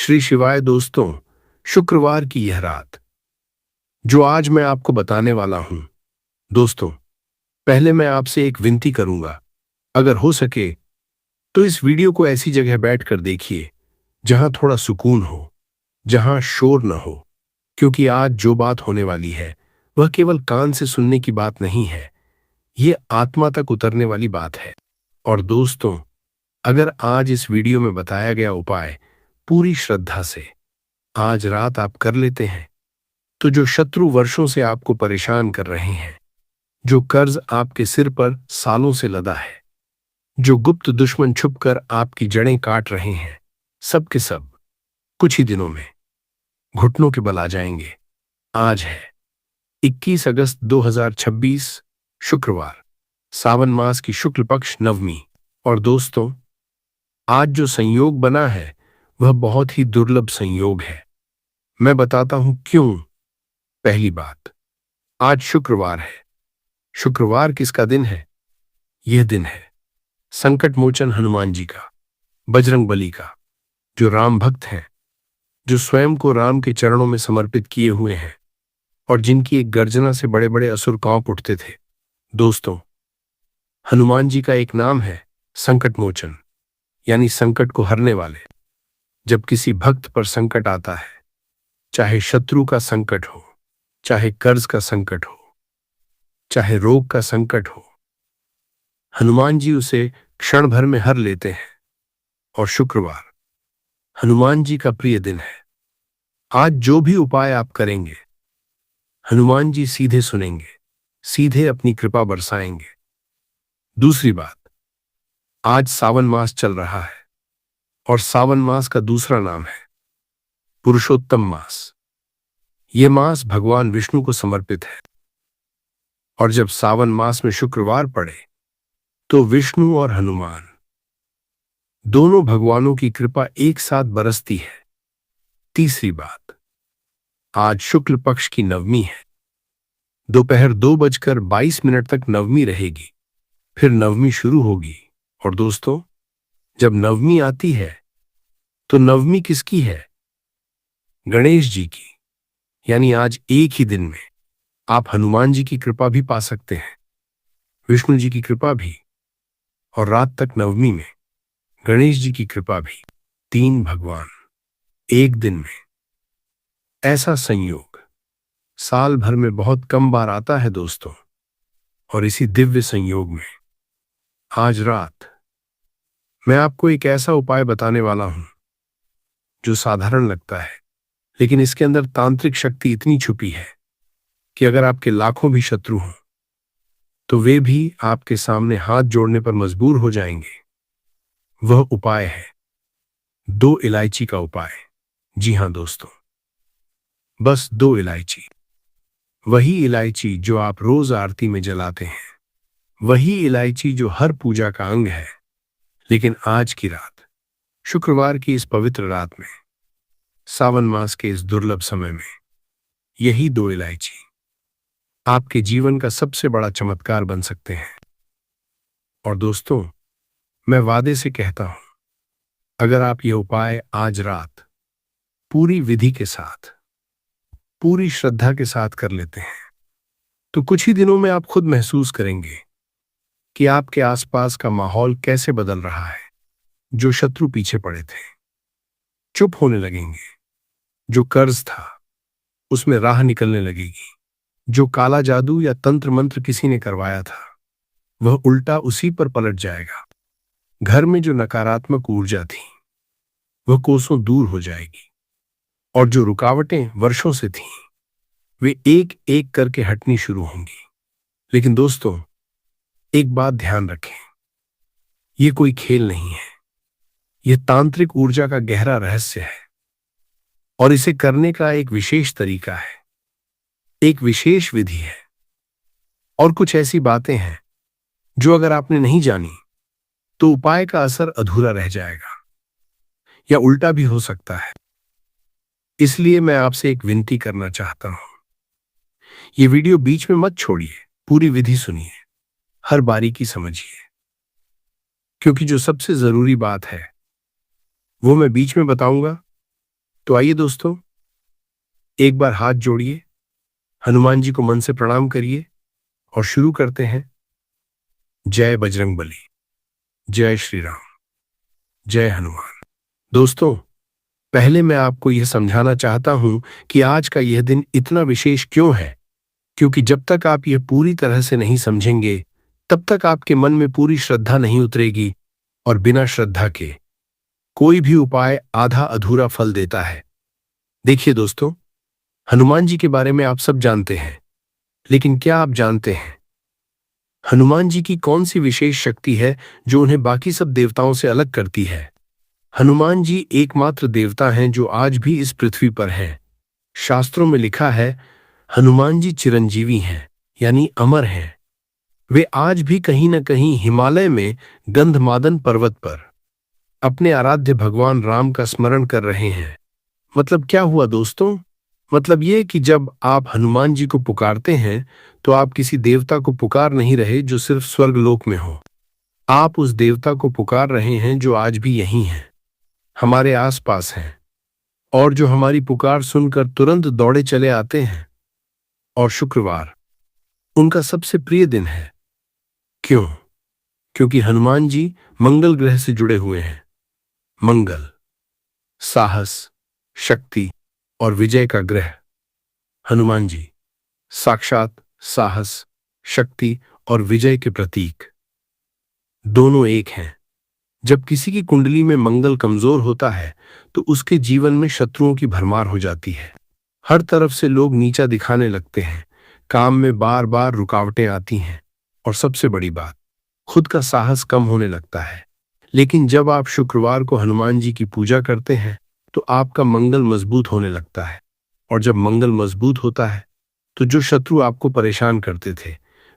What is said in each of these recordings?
श्री शिवाय दोस्तों। शुक्रवार की यह रात जो आज मैं आपको बताने वाला हूं, दोस्तों, पहले मैं आपसे एक विनती करूंगा। अगर हो सके तो इस वीडियो को ऐसी जगह बैठकर देखिए जहां थोड़ा सुकून हो, जहां शोर न हो, क्योंकि आज जो बात होने वाली है वह केवल कान से सुनने की बात नहीं है, ये आत्मा तक उतरने वाली बात है। और दोस्तों, अगर आज इस वीडियो में बताया गया उपाय पूरी श्रद्धा से आज रात आप कर लेते हैं, तो जो शत्रु वर्षों से आपको परेशान कर रहे हैं, जो कर्ज आपके सिर पर सालों से लदा है, जो गुप्त दुश्मन छुपकर आपकी जड़ें काट रहे हैं, सब के सब कुछ ही दिनों में घुटनों के बल आ जाएंगे। आज है 21 अगस्त 2026, शुक्रवार, सावन मास की शुक्ल पक्ष नवमी। और दोस्तों, आज जो संयोग बना है वह बहुत ही दुर्लभ संयोग है। मैं बताता हूं क्यों। पहली बात, आज शुक्रवार है। शुक्रवार किसका दिन है? यह दिन है संकट मोचन हनुमान जी का, बजरंग बली का, जो राम भक्त हैं, जो स्वयं को राम के चरणों में समर्पित किए हुए हैं और जिनकी एक गर्जना से बड़े बड़े असुर कांप उठते थे। दोस्तों, हनुमान जी का एक नाम है संकट मोचन, यानी संकट को हरने वाले। जब किसी भक्त पर संकट आता है, चाहे शत्रु का संकट हो, चाहे कर्ज का संकट हो, चाहे रोग का संकट हो, हनुमान जी उसे क्षण भर में हर लेते हैं। और शुक्रवार हनुमान जी का प्रिय दिन है। आज जो भी उपाय आप करेंगे, हनुमान जी सीधे सुनेंगे, सीधे अपनी कृपा बरसाएंगे। दूसरी बात, आज सावन मास चल रहा है और सावन मास का दूसरा नाम है पुरुषोत्तम मास। यह मास भगवान विष्णु को समर्पित है। और जब सावन मास में शुक्रवार पड़े तो विष्णु और हनुमान दोनों भगवानों की कृपा एक साथ बरसती है। तीसरी बात, आज शुक्ल पक्ष की नवमी है। दोपहर 2:22 तक नवमी रहेगी, फिर नवमी शुरू होगी। और दोस्तों, जब नवमी आती है तो नवमी किसकी है? गणेश जी की। यानी आज एक ही दिन में आप हनुमान जी की कृपा भी पा सकते हैं, विष्णु जी की कृपा भी, और रात तक नवमी में गणेश जी की कृपा भी। तीन भगवान एक दिन में। ऐसा संयोग साल भर में बहुत कम बार आता है दोस्तों। और इसी दिव्य संयोग में आज रात मैं आपको एक ऐसा उपाय बताने वाला हूं जो साधारण लगता है, लेकिन इसके अंदर तांत्रिक शक्ति इतनी छुपी है कि अगर आपके लाखों भी शत्रु हों तो वे भी आपके सामने हाथ जोड़ने पर मजबूर हो जाएंगे। वह उपाय है 2 इलायची का उपाय। जी हां दोस्तों, बस 2 इलायची। वही इलायची जो आप रोज आरती में जलाते हैं, वही इलायची जो हर पूजा का अंग है। लेकिन आज की रात, शुक्रवार की इस पवित्र रात में, सावन मास के इस दुर्लभ समय में, यही 2 इलायची आपके जीवन का सबसे बड़ा चमत्कार बन सकते हैं। और दोस्तों, मैं वादे से कहता हूं, अगर आप यह उपाय आज रात पूरी विधि के साथ, पूरी श्रद्धा के साथ कर लेते हैं, तो कुछ ही दिनों में आप खुद महसूस करेंगे कि आपके आसपास का माहौल कैसे बदल रहा है। जो शत्रु पीछे पड़े थे चुप होने लगेंगे, जो कर्ज था उसमें राह निकलने लगेगी, जो काला जादू या तंत्र मंत्र किसी ने करवाया था वह उल्टा उसी पर पलट जाएगा। घर में जो नकारात्मक ऊर्जा थी वह कोसों दूर हो जाएगी, और जो रुकावटें वर्षों से थीं वे एक एक करके हटनी शुरू होंगी। लेकिन दोस्तों, एक बात ध्यान रखें, यह कोई खेल नहीं है, यह तांत्रिक ऊर्जा का गहरा रहस्य है। और इसे करने का एक विशेष तरीका है, एक विशेष विधि है, और कुछ ऐसी बातें हैं जो अगर आपने नहीं जानी तो उपाय का असर अधूरा रह जाएगा या उल्टा भी हो सकता है। इसलिए मैं आपसे एक विनती करना चाहता हूं, यह वीडियो बीच में मत छोड़िए, पूरी विधि सुनिए, हर बारीकी समझिए, क्योंकि जो सबसे जरूरी बात है वो मैं बीच में बताऊंगा तो आइए दोस्तों, एक बार हाथ जोड़िए, हनुमान जी को मन से प्रणाम करिए और शुरू करते हैं। जय बजरंगबली, जय श्री राम, जय हनुमान। दोस्तों, पहले मैं आपको यह समझाना चाहता हूं कि आज का यह दिन इतना विशेष क्यों है, क्योंकि जब तक आप यह पूरी तरह से नहीं समझेंगे, तब तक आपके मन में पूरी श्रद्धा नहीं उतरेगी, और बिना श्रद्धा के कोई भी उपाय आधा अधूरा फल देता है। देखिए दोस्तों, हनुमान जी के बारे में आप सब जानते हैं, लेकिन क्या आप जानते हैं हनुमान जी की कौन सी विशेष शक्ति है जो उन्हें बाकी सब देवताओं से अलग करती है? हनुमान जी एकमात्र देवता हैं जो आज भी इस पृथ्वी पर हैं। शास्त्रों में लिखा है, हनुमान जी चिरंजीवी हैं, यानी अमर हैं। वे आज भी कहीं न कहीं हिमालय में गंधमादन पर्वत पर अपने आराध्य भगवान राम का स्मरण कर रहे हैं। मतलब क्या हुआ दोस्तों? मतलब ये कि जब आप हनुमान जी को पुकारते हैं, तो आप किसी देवता को पुकार नहीं रहे जो सिर्फ स्वर्गलोक में हो। आप उस देवता को पुकार रहे हैं जो आज भी यहीं है, हमारे आसपास हैं, और जो हमारी पुकार सुनकर तुरंत दौड़े चले आते हैं। और शुक्रवार उनका सबसे प्रिय दिन है। क्यों? क्योंकि हनुमान जी मंगल ग्रह से जुड़े हुए हैं। मंगल साहस, शक्ति और विजय का ग्रह। हनुमान जी साक्षात साहस, शक्ति और विजय के प्रतीक। दोनों एक हैं। जब किसी की कुंडली में मंगल कमजोर होता है, तो उसके जीवन में शत्रुओं की भरमार हो जाती है। हर तरफ से लोग नीचा दिखाने लगते हैं, काम में बार बार रुकावटें आती हैं, और सबसे बड़ी बात, खुद का साहस कम होने लगता है। लेकिन जब आप शुक्रवार को हनुमान जी की पूजा करते हैं, तो आपका मंगल मजबूत होने लगता है, और जब मंगल मजबूत होता है, तो जो शत्रु आपको परेशान करते थे,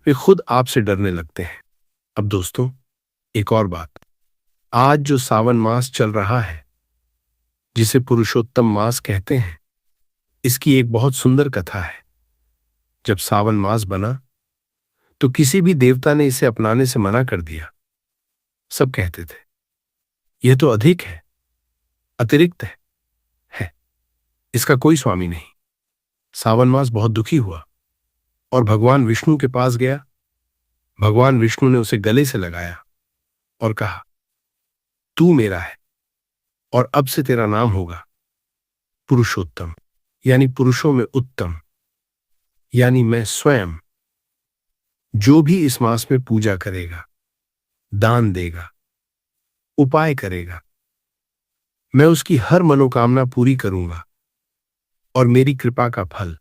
वे खुद आपसे डरने लगते हैं। अब दोस्तों, एक और बात, आज जो सावन मास चल रहा है, जिसे पुरुषोत्तम मास कहते हैं, इसकी एक बहुत सुंदर कथा है। जब सावन मास बना, तो किसी भी देवता ने इसे अपनाने से मना कर दिया। सब कहते थे, यह तो अधिक है, अतिरिक्त है, इसका कोई स्वामी नहीं। सावन मास बहुत दुखी हुआ और भगवान विष्णु के पास गया। भगवान विष्णु ने उसे गले से लगाया और कहा, तू मेरा है, और अब से तेरा नाम होगा पुरुषोत्तम, यानी पुरुषों में उत्तम, यानी मैं स्वयं। जो भी इस मास में पूजा करेगा, दान देगा, उपाय करेगा, मैं उसकी हर मनोकामना पूरी करूंगा, और मेरी कृपा का फल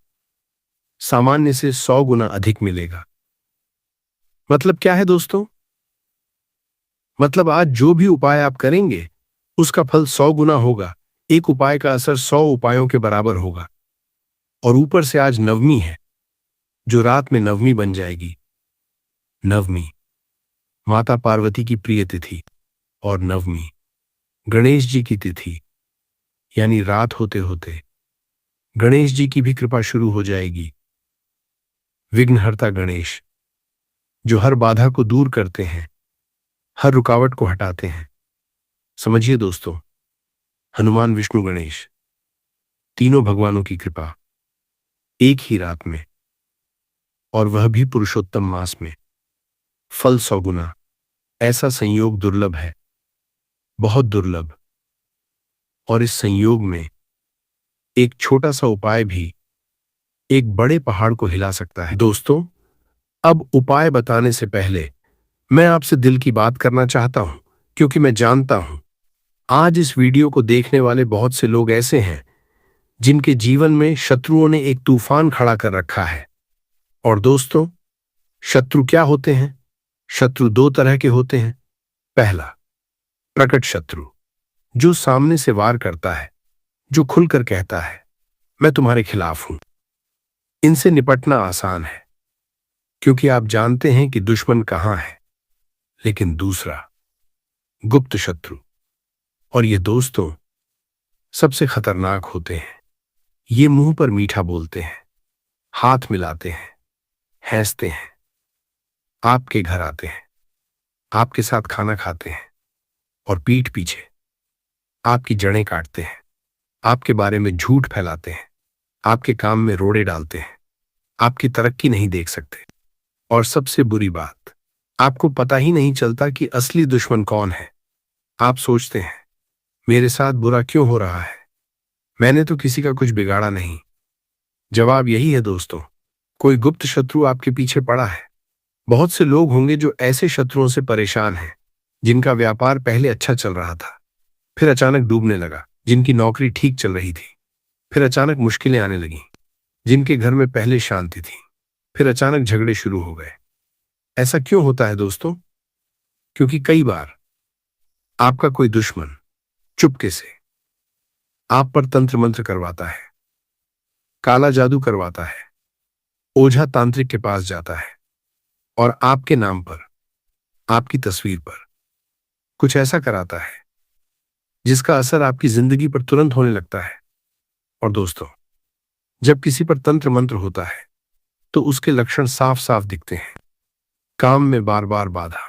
सामान्य से 100 गुना अधिक मिलेगा। मतलब क्या है दोस्तों? मतलब आज जो भी उपाय आप करेंगे, उसका फल 100 गुना होगा। एक उपाय का असर 100 उपायों के बराबर होगा। और ऊपर से आज नवमी है, जो रात में नवमी बन जाएगी। नवमी माता पार्वती की प्रिय तिथि, और नवमी गणेश जी की तिथि, यानी रात होते होते गणेश जी की भी कृपा शुरू हो जाएगी। विघ्नहर्ता गणेश, जो हर बाधा को दूर करते हैं, हर रुकावट को हटाते हैं। समझिए दोस्तों, हनुमान, विष्णु, गणेश, तीनों भगवानों की कृपा एक ही रात में, और वह भी पुरुषोत्तम मास में, फल 100 गुना। ऐसा संयोग दुर्लभ है, बहुत दुर्लभ। और इस संयोग में एक छोटा सा उपाय भी एक बड़े पहाड़ को हिला सकता है। दोस्तों, अब उपाय बताने से पहले मैं आपसे दिल की बात करना चाहता हूं, क्योंकि मैं जानता हूं आज इस वीडियो को देखने वाले बहुत से लोग ऐसे हैं जिनके जीवन में शत्रुओं ने एक तूफान खड़ा कर रखा है। और दोस्तों, शत्रु क्या होते हैं? शत्रु दो तरह के होते हैं। पहला, प्रकट शत्रु, जो सामने से वार करता है, जो खुलकर कहता है, मैं तुम्हारे खिलाफ हूं। इनसे निपटना आसान है, क्योंकि आप जानते हैं कि दुश्मन कहां है। लेकिन दूसरा, गुप्त शत्रु, और ये दोस्तों सबसे खतरनाक होते हैं। ये मुंह पर मीठा बोलते हैं, हाथ मिलाते हैं, हंसते हैं, आपके घर आते हैं, आपके साथ खाना खाते हैं, और पीठ पीछे आपकी जड़ें काटते हैं। आपके बारे में झूठ फैलाते हैं, आपके काम में रोड़े डालते हैं, आपकी तरक्की नहीं देख सकते। और सबसे बुरी बात, आपको पता ही नहीं चलता कि असली दुश्मन कौन है। आप सोचते हैं, मेरे साथ बुरा क्यों हो रहा है, मैंने तो किसी का कुछ बिगाड़ा नहीं। जवाब यही है दोस्तों, कोई गुप्त शत्रु आपके पीछे पड़ा है। बहुत से लोग होंगे जो ऐसे शत्रुओं से परेशान हैं, जिनका व्यापार पहले अच्छा चल रहा था, फिर अचानक डूबने लगा। जिनकी नौकरी ठीक चल रही थी, फिर अचानक मुश्किलें आने लगीं। जिनके घर में पहले शांति थी, फिर अचानक झगड़े शुरू हो गए। ऐसा क्यों होता है दोस्तों? क्योंकि कई बार आपका कोई दुश्मन चुपके से आप पर तंत्र मंत्र करवाता है, काला जादू करवाता है, ओझा तांत्रिक के पास जाता है और आपके नाम पर, आपकी तस्वीर पर कुछ ऐसा कराता है जिसका असर आपकी जिंदगी पर तुरंत होने लगता है। और दोस्तों, जब किसी पर तंत्र मंत्र होता है तो उसके लक्षण साफ साफ दिखते हैं। काम में बार बार बाधा,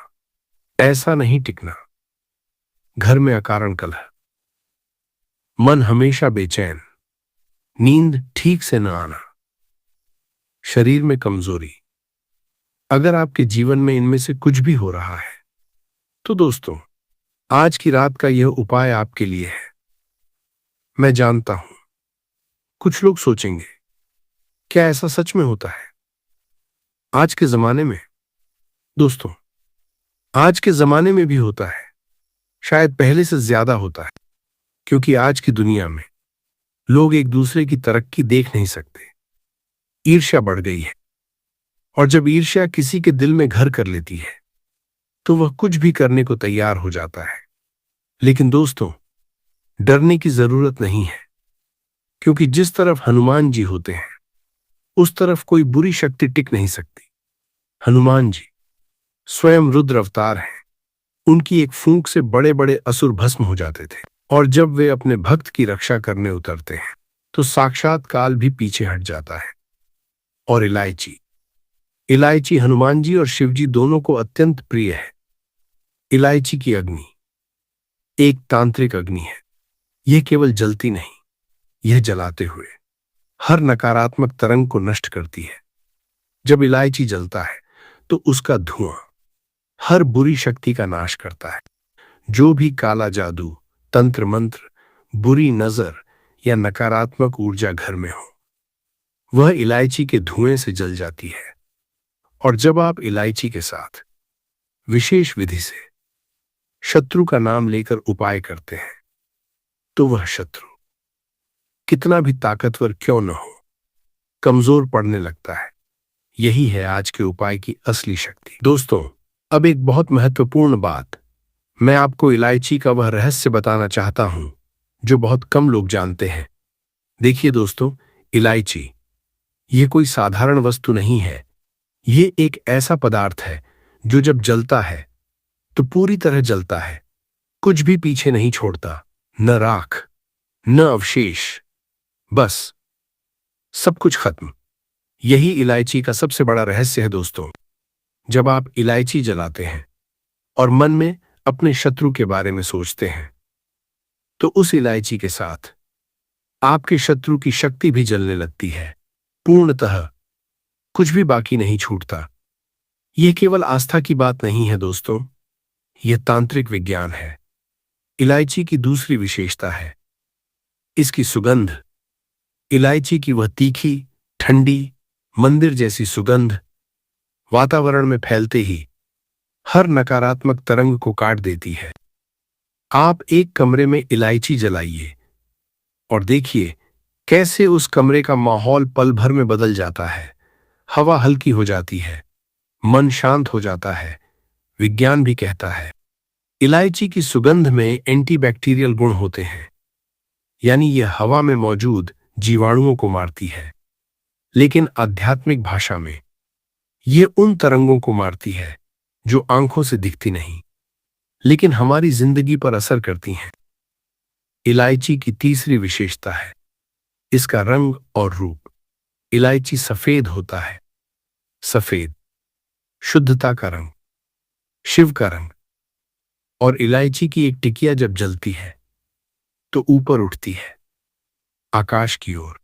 ऐसा नहीं टिकना, घर में अकारण कलह, मन हमेशा बेचैन, नींद ठीक से न आना, शरीर में कमजोरी। अगर आपके जीवन में इनमें से कुछ भी हो रहा है तो दोस्तों, आज की रात का यह उपाय आपके लिए है। मैं जानता हूं कुछ लोग सोचेंगे, क्या ऐसा सच में होता है आज के जमाने में? दोस्तों, आज के जमाने में भी होता है, शायद पहले से ज्यादा होता है। क्योंकि आज की दुनिया में लोग एक दूसरे की तरक्की देख नहीं सकते। ईर्ष्या बढ़ गई है, और जब ईर्ष्या किसी के दिल में घर कर लेती है तो वह कुछ भी करने को तैयार हो जाता है। लेकिन दोस्तों, डरने की जरूरत नहीं है, क्योंकि जिस तरफ हनुमान जी होते हैं उस तरफ कोई बुरी शक्ति टिक नहीं सकती। हनुमान जी स्वयं रुद्र अवतार हैं। उनकी एक फूंक से बड़े बड़े असुर भस्म हो जाते थे, और जब वे अपने भक्त की रक्षा करने उतरते हैं तो साक्षात काल भी पीछे हट जाता है। और इलायची, इलायची हनुमान जी और शिव जी दोनों को अत्यंत प्रिय है। इलायची की अग्नि एक तांत्रिक अग्नि है। यह केवल जलती नहीं, यह जलाते हुए हर नकारात्मक तरंग को नष्ट करती है। जब इलायची जलता है तो उसका धुआं हर बुरी शक्ति का नाश करता है। जो भी काला जादू, तंत्र मंत्र, बुरी नजर या नकारात्मक ऊर्जा घर में हो, वह इलायची के धुएं से जल जाती है। और जब आप इलायची के साथ विशेष विधि से शत्रु का नाम लेकर उपाय करते हैं तो वह शत्रु कितना भी ताकतवर क्यों न हो, कमजोर पड़ने लगता है। यही है आज के उपाय की असली शक्ति। दोस्तों, अब एक बहुत महत्वपूर्ण बात, मैं आपको इलायची का वह रहस्य बताना चाहता हूं जो बहुत कम लोग जानते हैं। देखिए दोस्तों, इलायची ये कोई साधारण वस्तु नहीं है। ये एक ऐसा पदार्थ है जो जब जलता है तो पूरी तरह जलता है, कुछ भी पीछे नहीं छोड़ता, न राख न अवशेष, बस सब कुछ खत्म। यही इलायची का सबसे बड़ा रहस्य है दोस्तों। जब आप इलायची जलाते हैं और मन में अपने शत्रु के बारे में सोचते हैं तो उस इलायची के साथ आपके शत्रु की शक्ति भी जलने लगती है। पूर्णतः कुछ भी बाकी नहीं छूटता। यह केवल आस्था की बात नहीं है दोस्तों, यह तांत्रिक विज्ञान है। इलायची की दूसरी विशेषता है इसकी सुगंध। इलायची की वह तीखी, ठंडी, मंदिर जैसी सुगंध वातावरण में फैलते ही हर नकारात्मक तरंग को काट देती है। आप एक कमरे में इलायची जलाइए और देखिए कैसे उस कमरे का माहौल पल भर में बदल जाता है। हवा हल्की हो जाती है, मन शांत हो जाता है। विज्ञान भी कहता है इलायची की सुगंध में एंटीबैक्टीरियल गुण होते हैं, यानी यह हवा में मौजूद जीवाणुओं को मारती है। लेकिन आध्यात्मिक भाषा में यह उन तरंगों को मारती है जो आंखों से दिखती नहीं लेकिन हमारी जिंदगी पर असर करती हैं। इलायची की तीसरी विशेषता है इसका रंग और रूप। इलायची सफेद होता है। सफेद शुद्धता का रंग, शिव का रंग। और इलायची की एक टिकिया जब जलती है तो ऊपर उठती है, आकाश की ओर,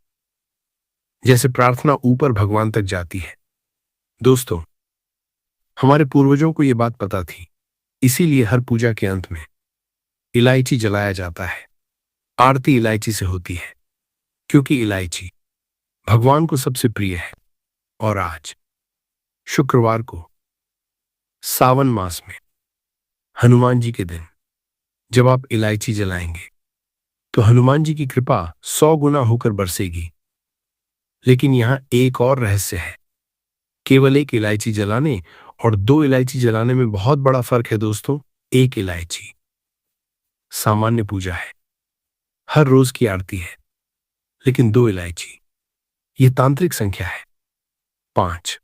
जैसे प्रार्थना ऊपर भगवान तक जाती है। दोस्तों, हमारे पूर्वजों को यह बात पता थी, इसीलिए हर पूजा के अंत में इलायची जलाया जाता है। आरती इलायची से होती है, क्योंकि इलायची भगवान को सबसे प्रिय है। और आज शुक्रवार को, सावन मास में, हनुमान जी के दिन, जब आप इलायची जलाएंगे तो हनुमान जी की कृपा 100 गुना होकर बरसेगी। लेकिन यहां एक और रहस्य है। केवल एक इलायची जलाने और 2 इलायची जलाने में बहुत बड़ा फर्क है दोस्तों। एक इलायची सामान्य पूजा है, हर रोज की आरती है। लेकिन 2 इलायची, ये तांत्रिक संख्या है। 5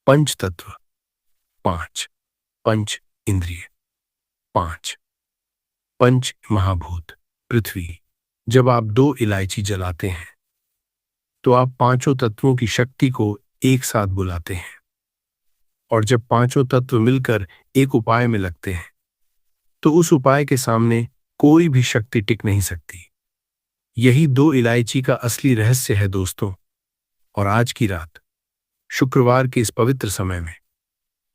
पंच तत्व, 5 पंच इंद्रिय, 5 पंच महाभूत पृथ्वी। जब आप 2 इलायची जलाते हैं तो आप पांचों तत्वों की शक्ति को एक साथ बुलाते हैं। और जब पांचों तत्व मिलकर एक उपाय में लगते हैं तो उस उपाय के सामने कोई भी शक्ति टिक नहीं सकती। यही 2 इलायची का असली रहस्य है दोस्तों। और आज की रात, शुक्रवार के इस पवित्र समय में,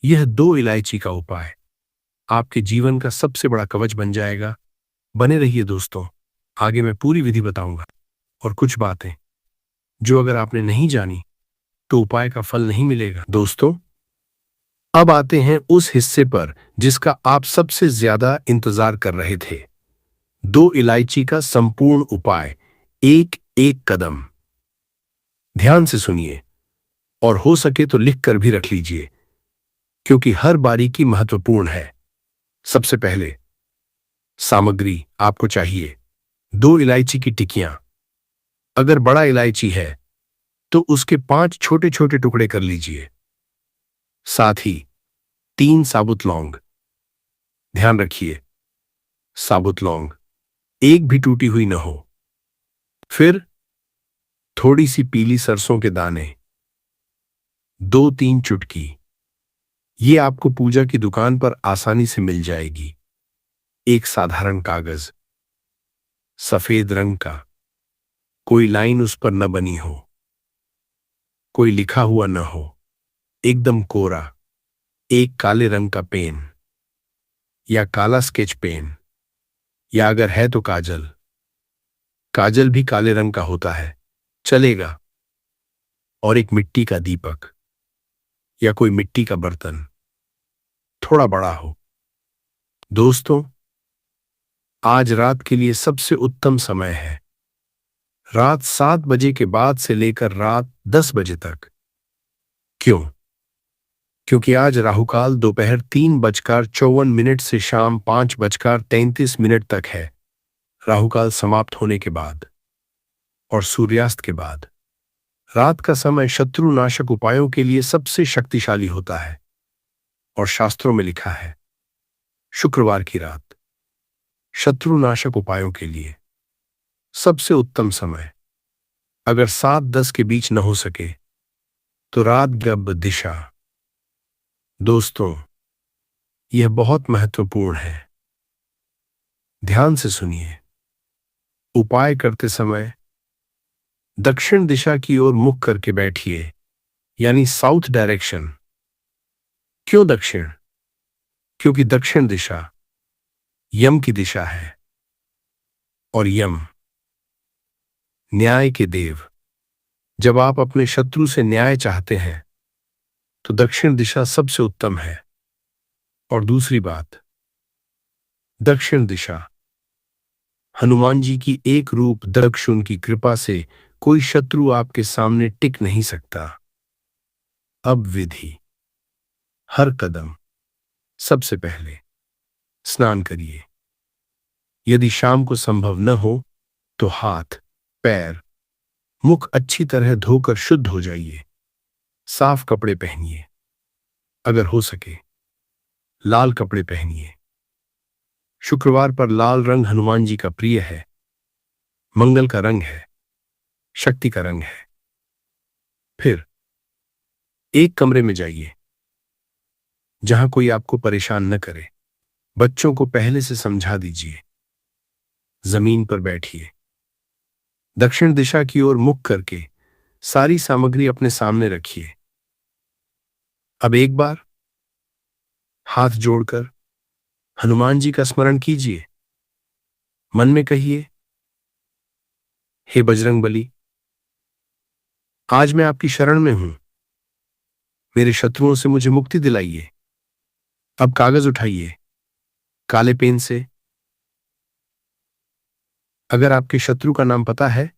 यह 2 इलायची का उपाय आपके जीवन का सबसे बड़ा कवच बन जाएगा। बने रहिए दोस्तों, आगे मैं पूरी विधि बताऊंगा और कुछ बातें जो अगर आपने नहीं जानी तो उपाय का फल नहीं मिलेगा। दोस्तों, अब आते हैं उस हिस्से पर जिसका आप सबसे ज्यादा इंतजार कर रहे थे। 2 इलायची का संपूर्ण उपाय, एक एक कदम। ध्यान से सुनिए और हो सके तो लिख कर भी रख लीजिए, क्योंकि हर बारीकी महत्वपूर्ण है। सबसे पहले, सामग्री आपको चाहिए 2 इलायची की टिकियां। अगर बड़ा इलायची है तो उसके 5 छोटे छोटे टुकड़े कर लीजिए। साथ ही 3 साबुत लौंग। ध्यान रखिए, साबुत लौंग एक भी टूटी हुई न हो। फिर थोड़ी सी पीली सरसों के दाने, 2-3 चुटकी। ये आपको पूजा की दुकान पर आसानी से मिल जाएगी। एक साधारण कागज, सफेद रंग का, कोई लाइन उस पर न बनी हो, कोई लिखा हुआ न हो, एकदम कोरा। एक काले रंग का पेन या काला स्केच पेन, या अगर है तो काजल। काजल भी काले रंग का होता है, चलेगा। और एक मिट्टी का दीपक या कोई मिट्टी का बर्तन, थोड़ा बड़ा हो। दोस्तों, आज रात के लिए सबसे उत्तम समय है, रात 7 बजे के बाद से लेकर रात 10 बजे तक। क्यों? क्योंकि आज राहुकाल दोपहर 3:54 से शाम 5:33 तक है। राहुकाल समाप्त होने के बाद और सूर्यास्त के बाद रात का समय शत्रुनाशक उपायों के लिए सबसे शक्तिशाली होता है। और शास्त्रों में लिखा है, शुक्रवार की रात शत्रुनाशक उपायों के लिए सबसे उत्तम समय। अगर 7-10 के बीच न हो सके तो रात गब दिशा। दोस्तों, यह बहुत महत्वपूर्ण है, ध्यान से सुनिए। उपाय करते समय दक्षिण दिशा की ओर मुख करके बैठिए, यानी साउथ डायरेक्शन। क्यों दक्षिण? क्योंकि दक्षिण दिशा यम की दिशा है, और यम न्याय के देव। जब आप अपने शत्रु से न्याय चाहते हैं तो दक्षिण दिशा सबसे उत्तम है। और दूसरी बात, दक्षिण दिशा हनुमान जी की एक रूप दक्षिण की कृपा से कोई शत्रु आपके सामने टिक नहीं सकता। अब विधि, हर कदम। सबसे पहले स्नान करिए। यदि शाम को संभव न हो तो हाथ, पैर, मुख अच्छी तरह धोकर शुद्ध हो जाइए। साफ कपड़े पहनिए, अगर हो सके लाल कपड़े पहनिए। शुक्रवार पर लाल रंग हनुमान जी का प्रिय है, मंगल का रंग है, शक्ति का रंग है। फिर एक कमरे में जाइए जहां कोई आपको परेशान न करे। बच्चों को पहले से समझा दीजिए। जमीन पर बैठिए, दक्षिण दिशा की ओर मुख करके सारी सामग्री अपने सामने रखिए। अब एक बार हाथ जोड़कर हनुमान जी का स्मरण कीजिए। मन में कहिए, हे बजरंगबली, आज मैं आपकी शरण में हूं। मेरे शत्रुओं से मुझे मुक्ति दिलाइए। अब कागज उठाइए काले पेन से। अगर आपके शत्रु का नाम पता है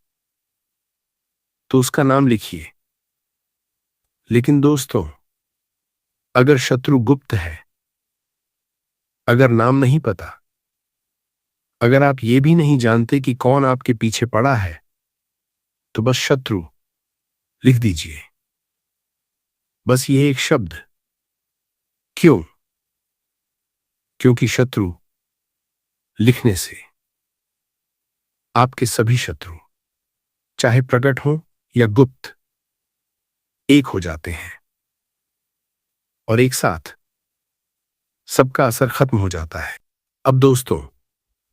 तो उसका नाम लिखिए। लेकिन दोस्तों, अगर शत्रु गुप्त है, अगर नाम नहीं पता, अगर आप ये भी नहीं जानते कि कौन आपके पीछे पड़ा है, तो बस शत्रु लिख दीजिए। बस ये एक शब्द। क्यों? क्योंकि शत्रु लिखने से आपके सभी शत्रु, चाहे प्रकट हो या गुप्त, एक हो जाते हैं और एक साथ सबका असर खत्म हो जाता है। अब दोस्तों,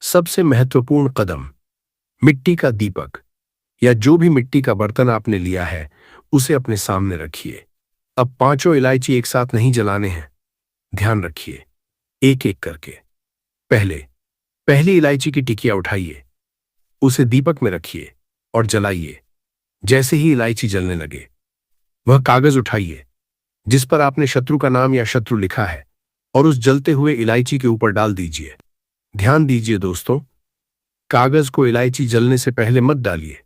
सबसे महत्वपूर्ण कदम, मिट्टी का दीपक या जो भी मिट्टी का बर्तन आपने लिया है उसे अपने सामने रखिए। अब पांचों इलायची एक साथ नहीं जलाने हैं। ध्यान रखिए, एक एक करके। पहली इलायची की टिकिया उठाइए, उसे दीपक में रखिए और जलाइए। जैसे ही इलायची जलने लगे, वह कागज उठाइए जिस पर आपने शत्रु का नाम या शत्रु लिखा है और उस जलते हुए इलायची के ऊपर डाल दीजिए। ध्यान दीजिए दोस्तों, कागज को इलायची जलने से पहले मत डालिए।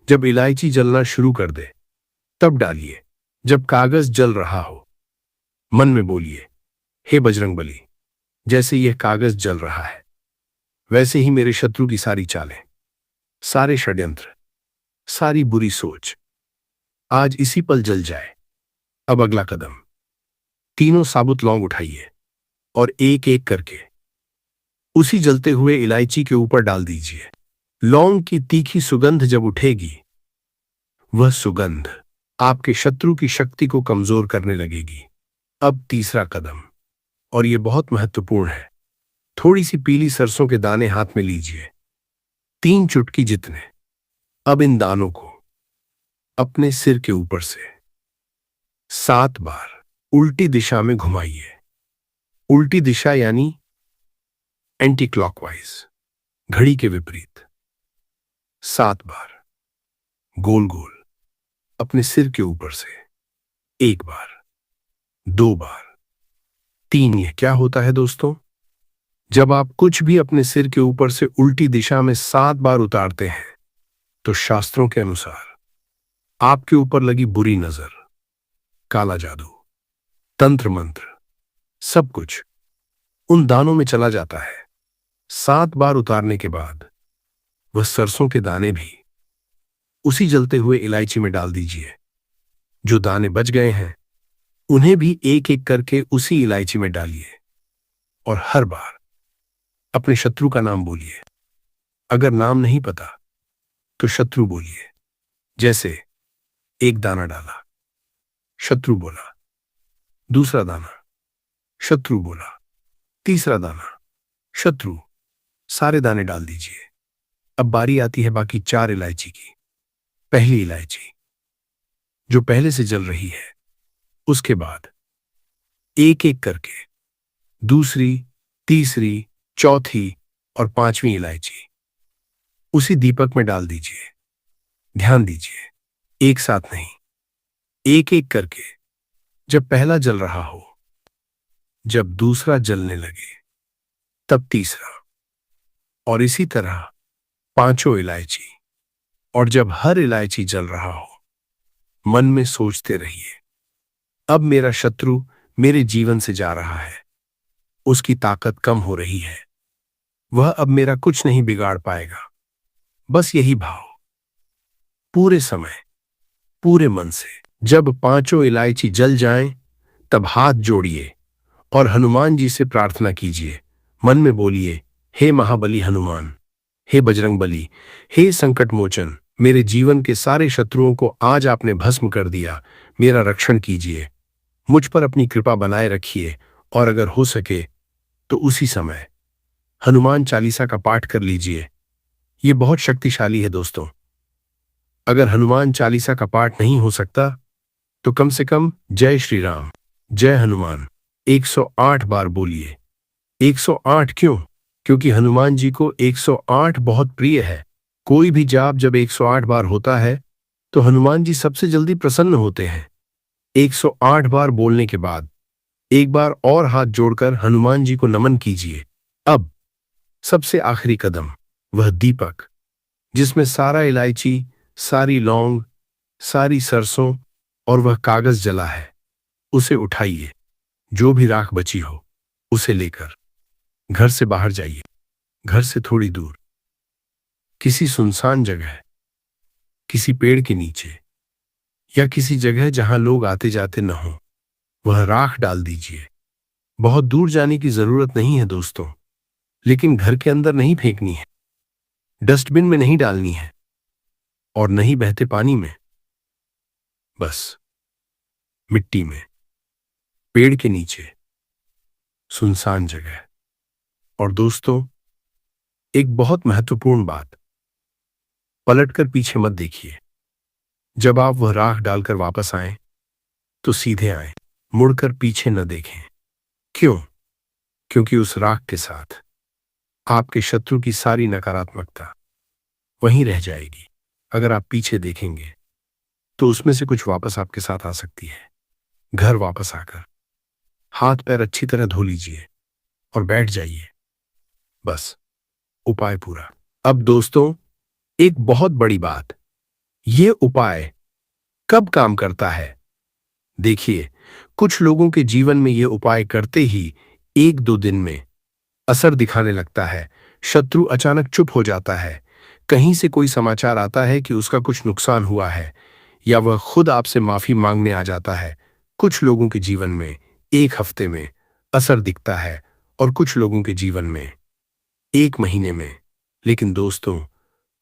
जब इलायची जलना शुरू कर दे तब डालिए। जब कागज जल रहा हो, मन में बोलिए, हे बजरंगबली, जैसे यह कागज जल रहा है वैसे ही मेरे शत्रु की सारी चालें, सारे षड्यंत्र, सारी बुरी सोच आज इसी पल जल जाए। अब अगला कदम, तीनों साबुत लौंग उठाइए और एक एक करके उसी जलते हुए इलायची के ऊपर डाल दीजिए। लौंग की तीखी सुगंध जब उठेगी, वह सुगंध आपके शत्रु की शक्ति को कमजोर करने लगेगी। अब तीसरा कदम, और यह बहुत महत्वपूर्ण है, थोड़ी सी पीली सरसों के दाने हाथ में लीजिए, 3 चुटकी जितने। अब इन दानों को अपने सिर के ऊपर से 7 बार उल्टी दिशा में घुमाइए। उल्टी दिशा यानी एंटी क्लॉकवाइज, घड़ी के विपरीत। 7 बार गोल गोल अपने सिर के ऊपर से। 1 बार, 2 बार, 3। यह क्या होता है दोस्तों? जब आप कुछ भी अपने सिर के ऊपर से उल्टी दिशा में 7 बार उतारते हैं तो शास्त्रों के अनुसार आपके ऊपर लगी बुरी नजर, काला जादू, तंत्र मंत्र, सब कुछ उन दानों में चला जाता है। 7 बार उतारने के बाद वह सरसों के दाने भी उसी जलते हुए इलायची में डाल दीजिए। जो दाने बच गए हैं उन्हें भी एक एक करके उसी इलायची में डालिए और हर बार अपने शत्रु का नाम बोलिए। अगर नाम नहीं पता तो शत्रु बोलिए। जैसे एक दाना डाला, शत्रु बोला, दूसरा दाना, शत्रु बोला, तीसरा दाना, शत्रु। सारे दाने डाल दीजिए। अब बारी आती है बाकी 4 इलायची की। पहली इलायची जो पहले से जल रही है, उसके बाद एक एक करके दूसरी, तीसरी, चौथी और 5वीं इलायची उसी दीपक में डाल दीजिए। ध्यान दीजिए, एक साथ नहीं, एक एक करके। जब पहला जल रहा हो, जब दूसरा जलने लगे, तब तीसरा, और इसी तरह 5 इलायची। और जब हर इलायची जल रहा हो, मन में सोचते रहिए, अब मेरा शत्रु मेरे जीवन से जा रहा है, उसकी ताकत कम हो रही है, वह अब मेरा कुछ नहीं बिगाड़ पाएगा। बस यही भाव पूरे समय, पूरे मन से। जब 5 इलायची जल जाएं, तब हाथ जोड़िए और हनुमान जी से प्रार्थना कीजिए। मन में बोलिए, हे महाबली हनुमान, हे बजरंगबली, हे संकट मोचन, मेरे जीवन के सारे शत्रुओं को आज आपने भस्म कर दिया। मेरा रक्षण कीजिए, मुझ पर अपनी कृपा बनाए रखिए। और अगर हो सके तो उसी समय हनुमान चालीसा का पाठ कर लीजिए। ये बहुत शक्तिशाली है दोस्तों। अगर हनुमान चालीसा का पाठ नहीं हो सकता तो कम से कम जय श्री राम, जय हनुमान 108 बार बोलिए। 108 क्यों? क्योंकि हनुमान जी को 108 बहुत प्रिय है। कोई भी जाप जब 108 बार होता है तो हनुमान जी सबसे जल्दी प्रसन्न होते हैं। 108 बार बोलने के बाद एक बार और हाथ जोड़कर हनुमान जी को नमन कीजिए। अब सबसे आखिरी कदम, वह दीपक जिसमें सारा इलायची, सारी लौंग, सारी सरसों और वह कागज जला है, उसे उठाइए। जो भी राख बची हो उसे लेकर घर से बाहर जाइए। घर से थोड़ी दूर किसी सुनसान जगह, किसी पेड़ के नीचे या किसी जगह जहां लोग आते जाते न हो, वह राख डाल दीजिए। बहुत दूर जाने की जरूरत नहीं है दोस्तों, लेकिन घर के अंदर नहीं फेंकनी है, डस्टबिन में नहीं डालनी है और नहीं बहते पानी में, बस मिट्टी में, पेड़ के नीचे, सुनसान जगह। और दोस्तों, एक बहुत महत्वपूर्ण बात, पलटकर पीछे मत देखिए। जब आप वह राख डालकर वापस आए तो सीधे आए, मुड़कर पीछे न देखें। क्यों? क्योंकि उस राख के साथ आपके शत्रु की सारी नकारात्मकता वहीं रह जाएगी। अगर आप पीछे देखेंगे तो उसमें से कुछ वापस आपके साथ आ सकती है। घर वापस आकर हाथ पैर अच्छी तरह धो लीजिए और बैठ जाइए। बस, उपाय पूरा। अब दोस्तों, एक बहुत बड़ी बात, ये उपाय कब काम करता है? देखिए, कुछ लोगों के जीवन में ये उपाय करते ही 1-2 दिन में असर दिखाने लगता है। शत्रु अचानक चुप हो जाता है, कहीं से कोई समाचार आता है कि उसका कुछ नुकसान हुआ है, या वह खुद आपसे माफी मांगने आ जाता है। कुछ लोगों के जीवन में 1 हफ्ते में असर दिखता है और कुछ लोगों के जीवन में 1 महीने में। लेकिन दोस्तों,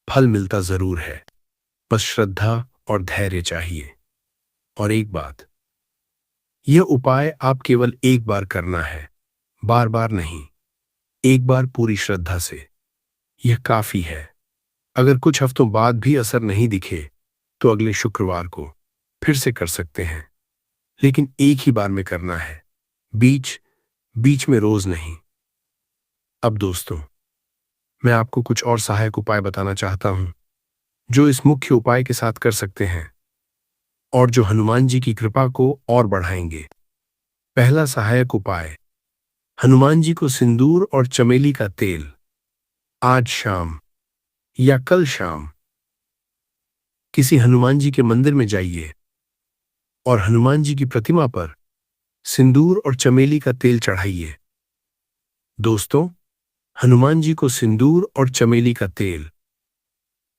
फल मिलता जरूर है, बस श्रद्धा और धैर्य चाहिए। और एक बात, यह उपाय आप केवल एक बार करना है, बार बार नहीं। एक बार पूरी श्रद्धा से, यह काफी है। अगर कुछ हफ्तों बाद भी असर नहीं दिखे तो अगले शुक्रवार को फिर से कर सकते हैं, लेकिन एक ही बार में करना है, बीच बीच में रोज नहीं। अब दोस्तों, मैं आपको कुछ और सहायक उपाय बताना चाहता हूं जो इस मुख्य उपाय के साथ कर सकते हैं और जो हनुमान जी की कृपा को और बढ़ाएंगे। पहला सहायक उपाय, हनुमान जी को सिंदूर और चमेली का तेल आज शाम या कल शाम किसी हनुमान जी के मंदिर में जाइए और हनुमान जी की प्रतिमा पर सिंदूर और चमेली का तेल चढ़ाइए। दोस्तों, हनुमान जी को सिंदूर और चमेली का तेल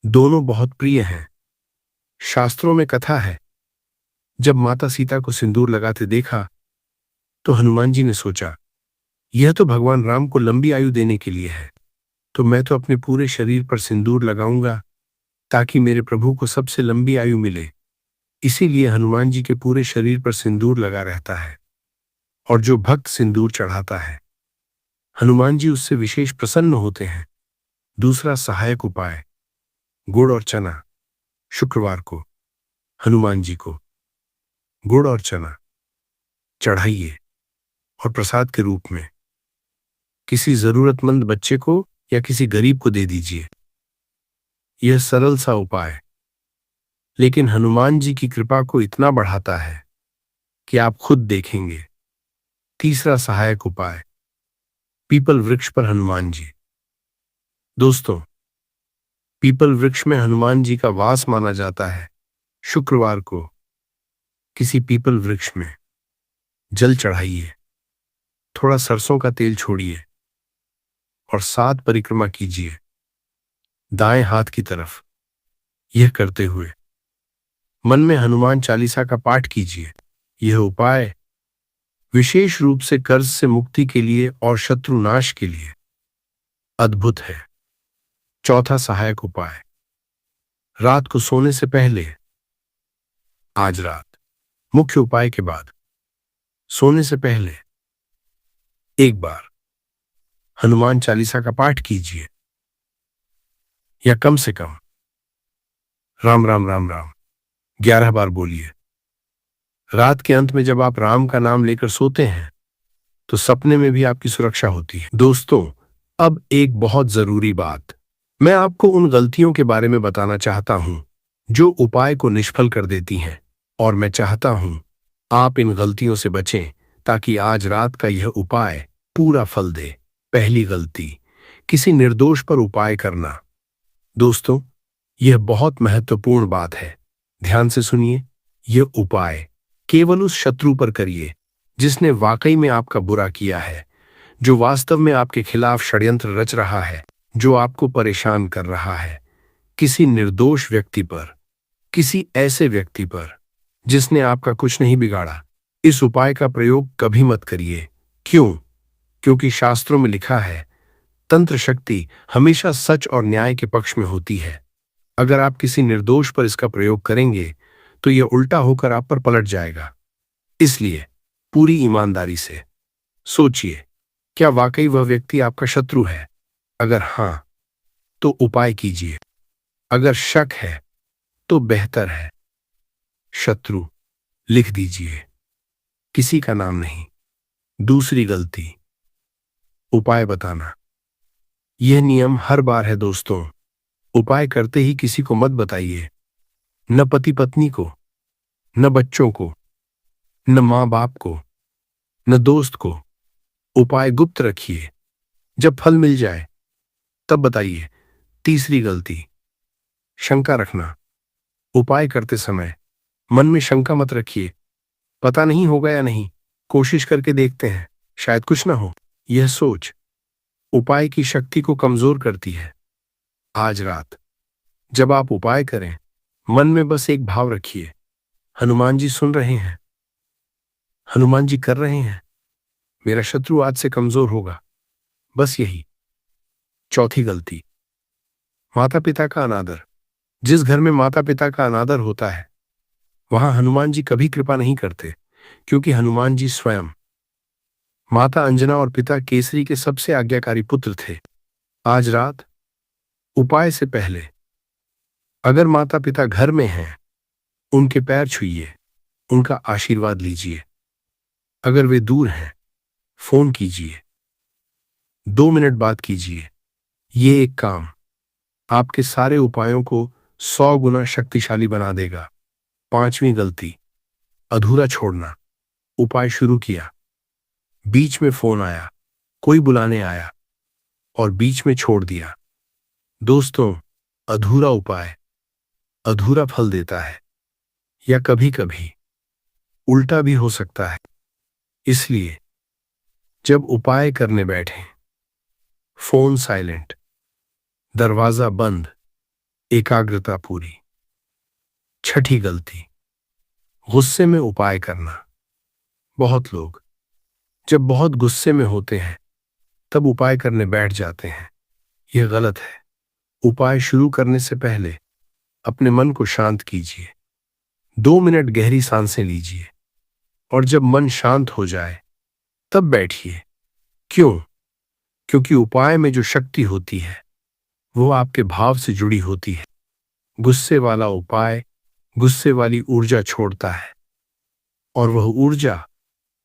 दोनों बहुत प्रिय हैं। शास्त्रों में कथा है, जब माता सीता को सिंदूर लगाते देखा तो हनुमान जी ने सोचा, यह तो भगवान राम को लंबी आयु देने के लिए है, तो मैं तो अपने पूरे शरीर पर सिंदूर लगाऊंगा ताकि मेरे प्रभु को सबसे लंबी आयु मिले। इसीलिए हनुमान जी के पूरे शरीर पर सिंदूर लगा रहता है और जो भक्त सिंदूर चढ़ाता है, हनुमान जी उससे विशेष प्रसन्न होते हैं। दूसरा सहायक उपाय, गुड़ और चना। शुक्रवार को हनुमान जी को गुड़ और चना चढ़ाइए और प्रसाद के रूप में किसी जरूरतमंद बच्चे को या किसी गरीब को दे दीजिए। यह सरल सा उपाय, लेकिन हनुमान जी की कृपा को इतना बढ़ाता है कि आप खुद देखेंगे। तीसरा सहायक उपाय, पीपल वृक्ष पर हनुमान जी। दोस्तों, पीपल वृक्ष में हनुमान जी का वास माना जाता है। शुक्रवार को किसी पीपल वृक्ष में जल चढ़ाइए, थोड़ा सरसों का तेल छोड़िए और 7 परिक्रमा कीजिए दाएं हाथ की तरफ। यह करते हुए मन में हनुमान चालीसा का पाठ कीजिए। यह उपाय विशेष रूप से कर्ज से मुक्ति के लिए और शत्रुनाश के लिए अद्भुत है। चौथा सहायक उपाय, रात को सोने से पहले, आज रात मुख्य उपाय के बाद सोने से पहले एक बार हनुमान चालीसा का पाठ कीजिए, या कम से कम राम राम राम राम 11 बार बोलिए। रात के अंत में जब आप राम का नाम लेकर सोते हैं तो सपने में भी आपकी सुरक्षा होती है। दोस्तों, अब एक बहुत जरूरी बात, मैं आपको उन गलतियों के बारे में बताना चाहता हूं जो उपाय को निष्फल कर देती हैं, और मैं चाहता हूं आप इन गलतियों से बचें ताकि आज रात का यह उपाय पूरा फल दे। पहली गलती, किसी निर्दोष पर उपाय करना। दोस्तों, यह बहुत महत्वपूर्ण बात है। ध्यान से सुनिए। यह उपाय केवल उस शत्रु पर करिए जिसने वाकई में आपका बुरा किया है, जो वास्तव में आपके खिलाफ षड्यंत्र रच रहा है, जो आपको परेशान कर रहा है। किसी निर्दोष व्यक्ति पर, किसी ऐसे व्यक्ति पर जिसने आपका कुछ नहीं बिगाड़ा, इस उपाय का प्रयोग कभी मत करिए। क्यों? क्योंकि शास्त्रों में लिखा है, तंत्र शक्ति हमेशा सच और न्याय के पक्ष में होती है। अगर आप किसी निर्दोष पर इसका प्रयोग करेंगे तो यह उल्टा होकर आप पर पलट जाएगा। इसलिए पूरी ईमानदारी से सोचिए, क्या वाकई वह व्यक्ति आपका शत्रु है? अगर हां, तो उपाय कीजिए। अगर शक है तो बेहतर है शत्रु लिख दीजिए, किसी का नाम नहीं। दूसरी गलती, उपाय बताना। यह नियम हर बार है दोस्तों। उपाय करते ही किसी को मत बताइए, न पति पत्नी को, न बच्चों को, न मां बाप को, न दोस्त को। उपाय गुप्त रखिए, जब फल मिल जाए तब बताइए। तीसरी गलती, शंका रखना। उपाय करते समय मन में शंका मत रखिए, पता नहीं होगा या नहीं, कोशिश करके देखते हैं, शायद कुछ ना हो। यह सोच उपाय की शक्ति को कमजोर करती है। आज रात जब आप उपाय करें, मन में बस एक भाव रखिए, हनुमान जी सुन रहे हैं, हनुमान जी कर रहे हैं, मेरा शत्रु आज से कमजोर होगा। बस यही। चौथी गलती, माता पिता का अनादर। जिस घर में माता पिता का अनादर होता है वहां हनुमान जी कभी कृपा नहीं करते, क्योंकि हनुमान जी स्वयं माता अंजना और पिता केसरी के सबसे आज्ञाकारी पुत्र थे। आज रात उपाय से पहले अगर माता पिता घर में हैं, उनके पैर छूइए, उनका आशीर्वाद लीजिए। अगर वे दूर हैं, फोन कीजिए, 2 मिनट बात कीजिए। ये एक काम आपके सारे उपायों को 100 गुना शक्तिशाली बना देगा। पांचवी गलती, अधूरा छोड़ना। उपाय शुरू किया, बीच में फोन आया, कोई बुलाने आया और बीच में छोड़ दिया। दोस्तों, अधूरा उपाय अधूरा फल देता है, या कभी कभी उल्टा भी हो सकता है। इसलिए जब उपाय करने बैठें, फोन साइलेंट, दरवाजा बंद, एकाग्रता पूरी। छठी गलती, गुस्से में उपाय करना। बहुत लोग जब बहुत गुस्से में होते हैं तब उपाय करने बैठ जाते हैं। यह गलत है। उपाय शुरू करने से पहले अपने मन को शांत कीजिए, 2 मिनट गहरी सांसें लीजिए, और जब मन शांत हो जाए तब बैठिए। क्यों? क्योंकि उपाय में जो शक्ति होती है वो आपके भाव से जुड़ी होती है। गुस्से वाला उपाय गुस्से वाली ऊर्जा छोड़ता है, और वह ऊर्जा